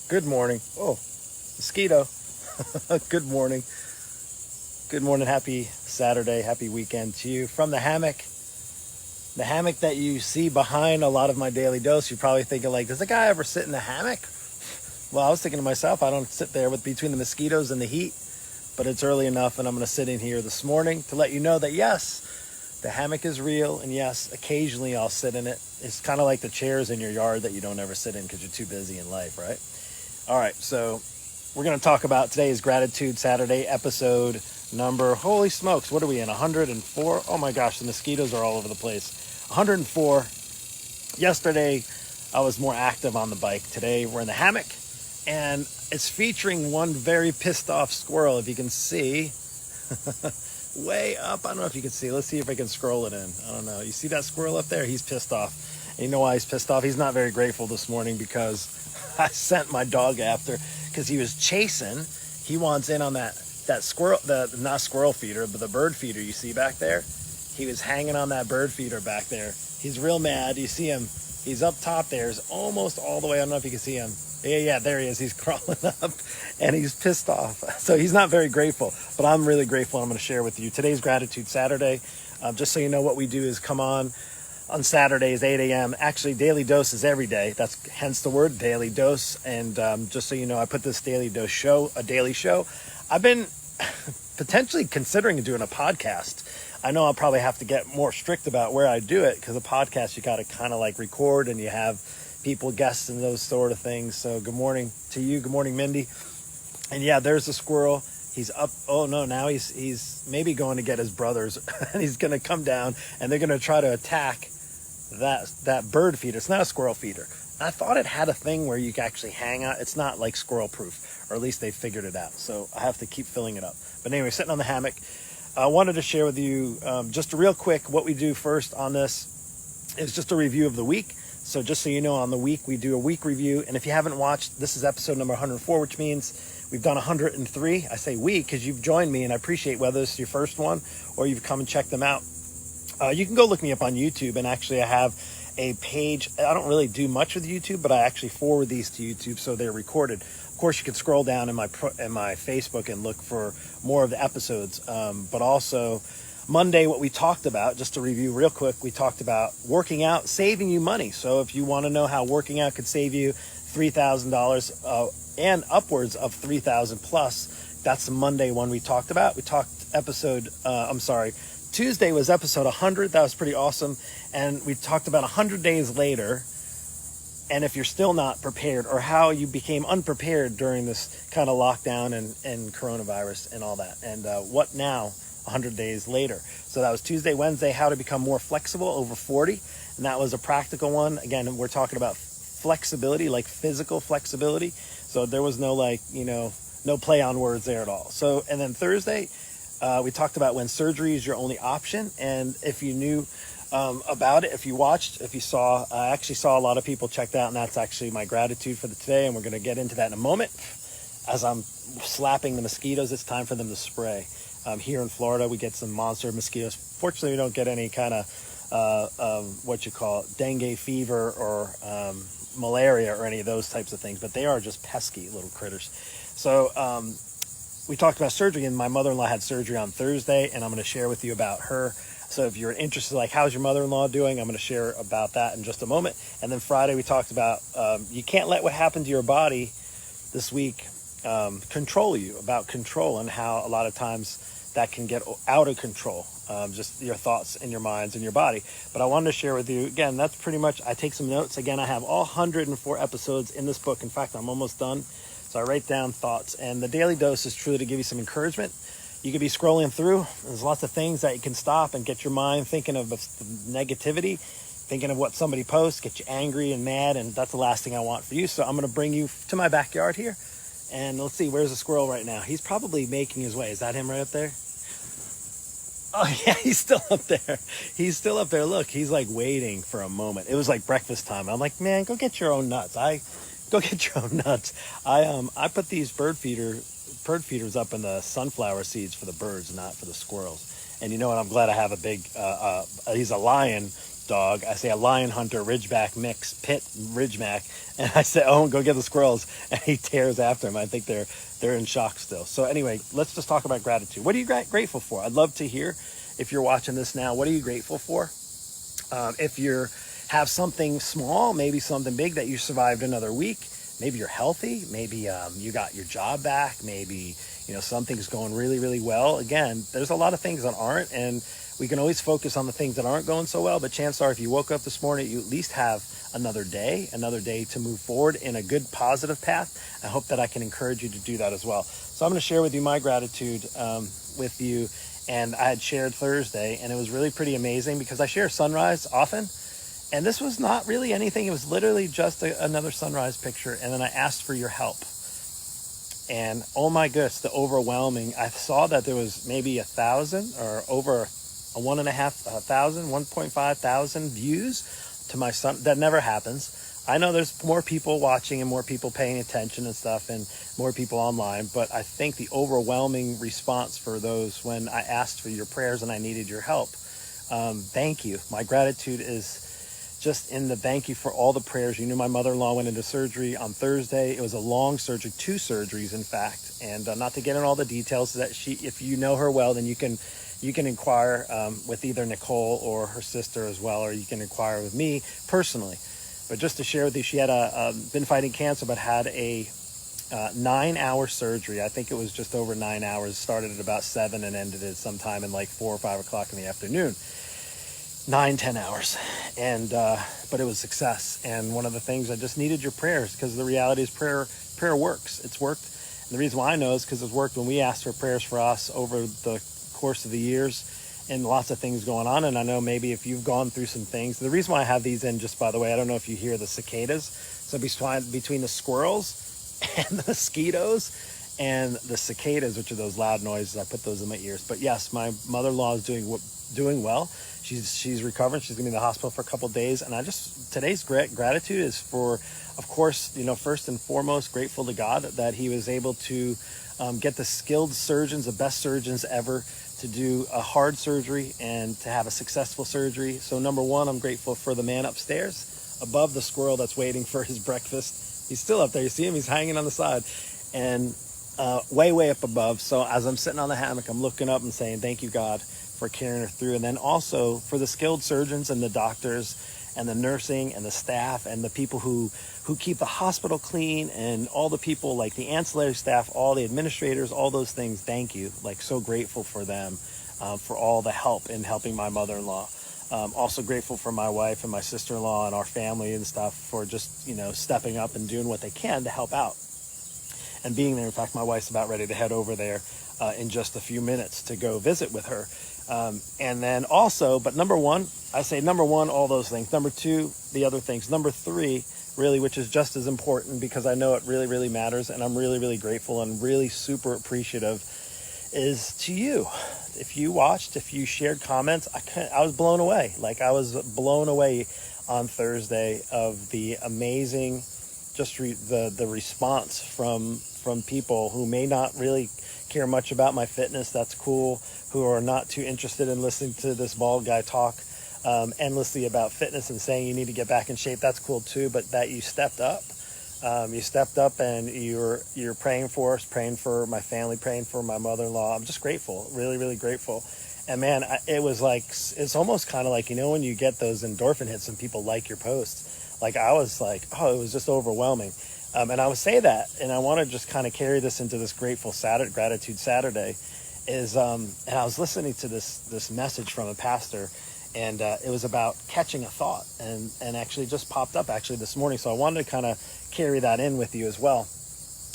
Good morning. Oh, mosquito. Good morning. Good morning. Happy Saturday. Happy weekend to you. From the hammock. The hammock that you see behind a lot of my daily dose, you're probably thinking like, does a guy ever sit in the hammock? Well, I was thinking to myself, I don't sit there between the mosquitoes and the heat, but it's early enough and I'm going to sit in here this morning to let you know that yes, the hammock is real, and yes, occasionally I'll sit in it. It's kind of like the chairs in your yard that you don't ever sit in because you're too busy in life, right? All right, so we're going to talk about today's Gratitude Saturday episode number, holy smokes, what are we in, 104? Oh my gosh, the mosquitoes are all over the place. 104. Yesterday, I was more active on the bike. Today, we're in the hammock, and it's featuring one very pissed off squirrel, if you can see. Way up, I don't know if you can see. Let's see if I can scroll it in. I don't know. You see that squirrel up there? He's pissed off. And you know why he's pissed off? He's not very grateful this morning because I sent my dog after, because he was chasing. He wants in on that squirrel, not squirrel feeder, but the bird feeder you see back there. He was hanging on that bird feeder back there. He's real mad. You see him. He's up top there. He's almost all the way. I don't know if you can see him. Yeah, there he is. He's crawling up, and he's pissed off. So he's not very grateful, but I'm really grateful. I'm going to share with you today's Gratitude Saturday. Just so you know, what we do is come on Saturdays, 8 a.m. Actually, daily dose is every day. That's hence the word daily dose. And just so you know, I put this daily dose show, a daily show. I've been potentially considering doing a podcast. I know I'll probably have to get more strict about where I do it, because a podcast you got to kind of like record, and you have people, guests, and those sort of things. So good morning to you. Good morning, Mindy. And yeah, there's the squirrel. He's up. Oh no, now he's maybe going to get his brothers, and he's going to come down, and they're going to try to attack that bird feeder. It's not a squirrel feeder. I thought it had a thing where you can actually hang out. It's not like squirrel proof, or at least they figured it out. So I have to keep filling it up. But anyway, sitting on the hammock, I wanted to share with you just a real quick, what we do first on this is just a review of the week. So just so you know, on the week, we do a week review. And if you haven't watched, this is episode number 104, which means we've done 103. I say we because you've joined me, and I appreciate whether it's your first one or you've come and checked them out. You can go look me up on YouTube, and actually I have a page. I don't really do much with YouTube, but I actually forward these to YouTube so they're recorded. Of course, you can scroll down in my Facebook and look for more of the episodes. But also, Monday, what we talked about, just to review real quick, we talked about working out, saving you money. So if you want to know how working out could save you $3,000 and upwards of $3,000 plus, that's the Monday one we talked about. We talked Tuesday was episode 100. That was pretty awesome. And we talked about 100 days later, and if you're still not prepared, or how you became unprepared during this kind of lockdown and coronavirus and all that. And what now, 100 days later. So that was Tuesday. Wednesday, how to become more flexible over 40. And that was a practical one. Again, we're talking about flexibility, like physical flexibility. So there was no no play on words there at all. So, and then Thursday, we talked about when surgery is your only option. And if you knew about it, if you watched, if you saw, I actually saw a lot of people check that, and that's actually my gratitude for today. And we're going to get into that in a moment. As I'm slapping the mosquitoes, it's time for them to spray. Here in Florida, we get some monster mosquitoes. Fortunately, we don't get any kind of dengue fever or malaria or any of those types of things, but they are just pesky little critters. So we talked about surgery, and my mother-in-law had surgery on Thursday, and I'm going to share with you about her. So if you're interested, like, how's your mother-in-law doing, I'm going to share about that in just a moment. And then Friday, we talked about you can't let what happened to your body this week control you, about control, and how a lot of times that can get out of control, just your thoughts and your minds and your body. But I wanted to share with you, again, that's pretty much, I take some notes. Again, I have all 104 episodes in this book. In fact, I'm almost done. So I write down thoughts. And the daily dose is truly to give you some encouragement. You could be scrolling through. There's lots of things that you can stop and get your mind thinking of negativity, thinking of what somebody posts, get you angry and mad. And that's the last thing I want for you. So I'm going to bring you to my backyard here. And let's see, where's the squirrel right now? He's probably making his way. Is that him right up there? Oh, yeah, he's still up there. He's still up there. Look, he's like waiting for a moment. It was like breakfast time. I'm like, man, go get your own nuts. Go get your own nuts. I put these bird feeders up in the sunflower seeds for the birds, not for the squirrels. And you know what? I'm glad I have a big, he's a lion, dog. I say a lion hunter Ridgeback mix, pit Ridgeback, and I say, "Oh, go get the squirrels," and he tears after him. I think they're in shock still. So anyway, let's just talk about gratitude. What are you grateful for? I'd love to hear. If you're watching this now, what are you grateful for? If you have something small, maybe something big, that you survived another week. Maybe you're healthy. Maybe you got your job back. Maybe something's going really, really well. Again, there's a lot of things that aren't, and we can always focus on the things that aren't going so well. But chances are, if you woke up this morning, you at least have another day to move forward in a good, positive path. I hope that I can encourage you to do that as well. So I'm going to share with you my gratitude with you. And I had shared Thursday, and it was really pretty amazing because I share sunrise often. And this was not really anything. It was literally just another sunrise picture. And then I asked for your help. And oh my goodness, the overwhelming. I saw that there was maybe 1,000 or over 1.5 thousand views to my son. That never happens. I know there's more people watching and more people paying attention and stuff and more people online. But I think the overwhelming response for those when I asked for your prayers and I needed your help. Thank you. My gratitude is just in the thank you for all the prayers. You knew my mother-in-law went into surgery on Thursday. It was a long surgery, 2 surgeries, in fact. And not to get in all the details, that if you know her well, then you can inquire with either Nicole or her sister as well, or you can inquire with me personally. But just to share with you, she had been fighting cancer, but had a 9-hour surgery. I think it was just over 9 hours. Started at about 7 and ended at sometime in like 4 or 5 o'clock in the afternoon. 9-10 hours, and but it was success. And one of the things, I just needed your prayers, because the reality is prayer works. It's worked, and the reason why I know is because it's worked when we asked for prayers for us over the course of the years, and lots of things going on. And I know maybe if you've gone through some things, the reason why I have these in, just by the way, I don't know if you hear the cicadas. So between the squirrels and the mosquitoes and the cicadas, which are those loud noises, I put those in my ears. But yes, my mother-in-law is doing well. She's recovering. She's going to be in the hospital for a couple of days. And today's gratitude is for, of course, first and foremost, grateful to God that he was able to get the skilled surgeons, the best surgeons ever, to do a hard surgery and to have a successful surgery. So number one, I'm grateful for the man upstairs above the squirrel that's waiting for his breakfast. He's still up there. You see him? He's hanging on the side. And way up above. So as I'm sitting on the hammock, I'm looking up and saying, thank you, God, for carrying her through. And then also for the skilled surgeons and the doctors and the nursing and the staff and the people who keep the hospital clean, and all the people like the ancillary staff, all the administrators, all those things. Thank you. Like, so grateful for them, for all the help in helping my mother-in-law. Also grateful for my wife and my sister-in-law and our family and stuff for just, stepping up and doing what they can to help out and being there. In fact, my wife's about ready to head over there in just a few minutes to go visit with her. And then also, but number one, all those things. Number two, the other things. Number three, really, which is just as important, because I know it really, really matters, and I'm really, really grateful and really super appreciative, is to you. If you watched, if you shared comments, I was blown away. Like, I was blown away on Thursday of the amazing, just the response from people who may not really care much about my fitness. That's cool. Who are not too interested in listening to this bald guy talk endlessly about fitness and saying you need to get back in shape. That's cool too. But that you stepped up. And you're praying for us, praying for my family, praying for my mother-in-law. I'm just grateful, really, really grateful. And man, it was like, it's almost kind of like, when you get those endorphin hits and people like your posts. Like, I was like, oh, it was just overwhelming. And I would say that, and I want to just kind of carry this into this Gratitude Saturday, and I was listening to this message from a pastor, and it was about catching a thought, and actually just popped up actually this morning. So I wanted to kind of carry that in with you as well,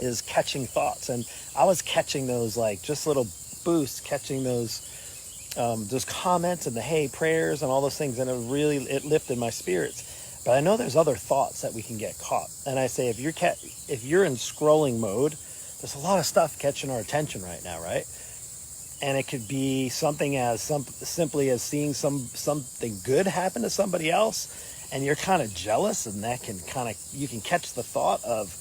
is catching thoughts. And I was catching those, like, just little boosts, catching those comments and the hey prayers and all those things, and it lifted my spirits. But I know there's other thoughts that we can get caught. And I say, if you're in scrolling mode, there's a lot of stuff catching our attention right now, right? And it could be something as simply as seeing something good happen to somebody else, and you're kind of jealous, and that can you can catch the thought of,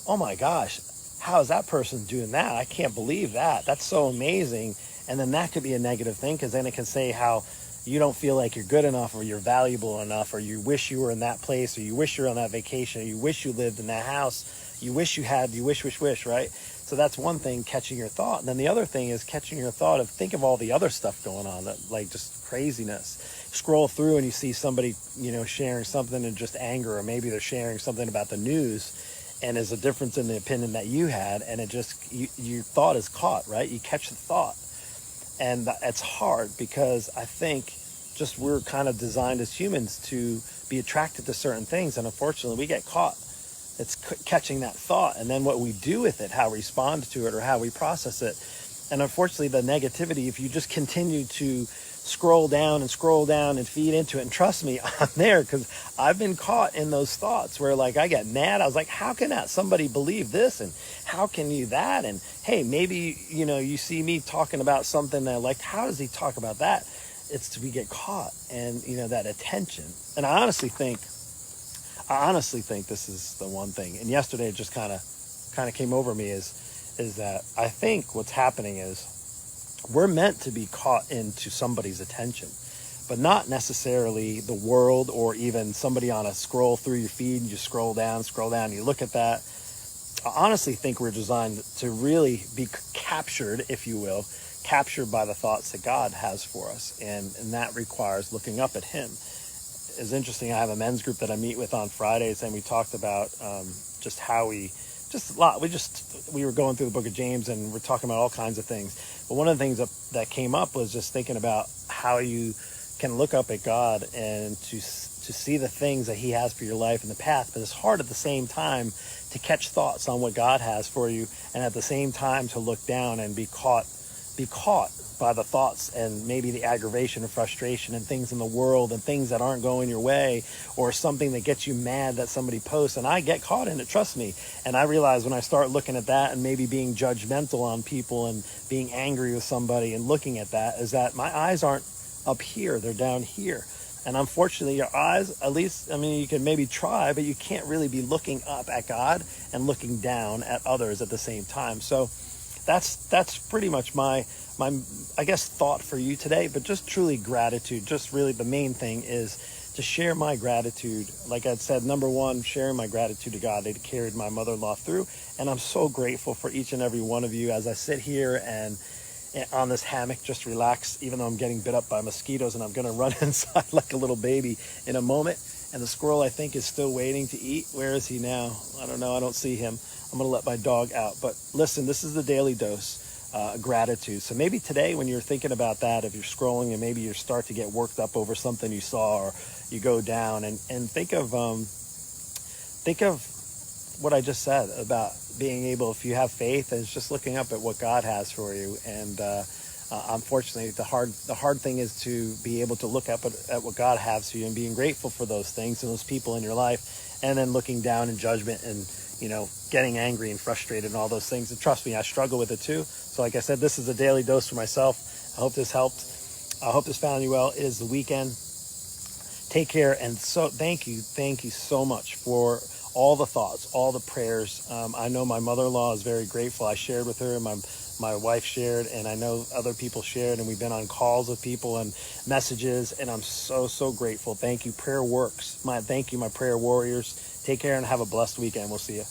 oh my gosh, how is that person doing that? I can't believe that. That's so amazing. And then that could be a negative thing, because then it can say how you don't feel like you're good enough, or you're valuable enough, or you wish you were in that place, or you wish you were on that vacation, or you wish you lived in that house, you wish you had, you wish, right? So that's one thing, catching your thought. And then the other thing is catching your thought of, think of all the other stuff going on, that, like, just craziness. Scroll through and you see somebody, sharing something in just anger, or maybe they're sharing something about the news, and there's a difference in the opinion that you had, and it just, your thought is caught, right? You catch the thought. And it's hard, because I think just we're kind of designed as humans to be attracted to certain things, and unfortunately we get caught. It's catching that thought, and then what we do with it, how we respond to it, or how we process it. And unfortunately, the negativity, if you just continue to scroll down and feed into it, and trust me, I'm there, because I've been caught in those thoughts where, like, I get mad. I was like, how can that somebody believe this, and how can you that, and hey, maybe you see me talking about something that, like, how does he talk about that? It's we get caught, and that attention. And I honestly think this is the one thing, and yesterday it just kind of came over me, is that I think what's happening is we're meant to be caught into somebody's attention, but not necessarily the world, or even somebody on a scroll through your feed, and you scroll down, you look at that. I honestly think we're designed to really be captured, if you will, captured by the thoughts that God has for us, and that requires looking up at Him. It's interesting, I have a men's group that I meet with on Fridays, and we talked about just how we were going through the book of James, and we're talking about all kinds of things. But one of the things that came up was just thinking about how you can look up at God and to see the things that He has for your life in the path. But it's hard at the same time to catch thoughts on what God has for you, and at the same time to look down and be caught by the thoughts, and maybe the aggravation and frustration and things in the world, and things that aren't going your way, or something that gets you mad that somebody posts. And I get caught in it, trust me. And I realize when I start looking at that, and maybe being judgmental on people, and being angry with somebody, and looking at that, is that my eyes aren't up here, they're down here. And unfortunately, your eyes, at least, you can maybe try, but you can't really be looking up at God and looking down at others at the same time. So that's pretty much my I guess thought for you today. But just truly gratitude. Just really the main thing is to share my gratitude. Like I said, number one, sharing my gratitude to God. They carried my mother-in-law through, and I'm so grateful for each and every one of you as I sit here and on this hammock, just relax, even though I'm getting bit up by mosquitoes, and I'm going to run inside like a little baby in a moment. And the squirrel, I think, is still waiting to eat. Where is he now? I don't know. I don't see him. I'm going to let my dog out. But listen, this is the daily dose, gratitude. So maybe today, when you're thinking about that, if you're scrolling and maybe you start to get worked up over something you saw, or you go down and think of what I just said about being able, if you have faith, and it's just looking up at what God has for you. And unfortunately, the hard thing is to be able to look up at what God has for you, and being grateful for those things and those people in your life, and then looking down in judgment and getting angry and frustrated and all those things. And trust me, I struggle with it too. So like I said, this is a daily dose for myself. I hope this helped. I hope this found you well. It is the weekend. Take care, and so thank you so much for all the thoughts, all the prayers. I know my mother-in-law is very grateful. I shared with her, and my wife shared, and I know other people shared, and we've been on calls with people and messages, and I'm so grateful. Thank you. Prayer works. Thank you, my prayer warriors. Take care and have a blessed weekend. We'll see you.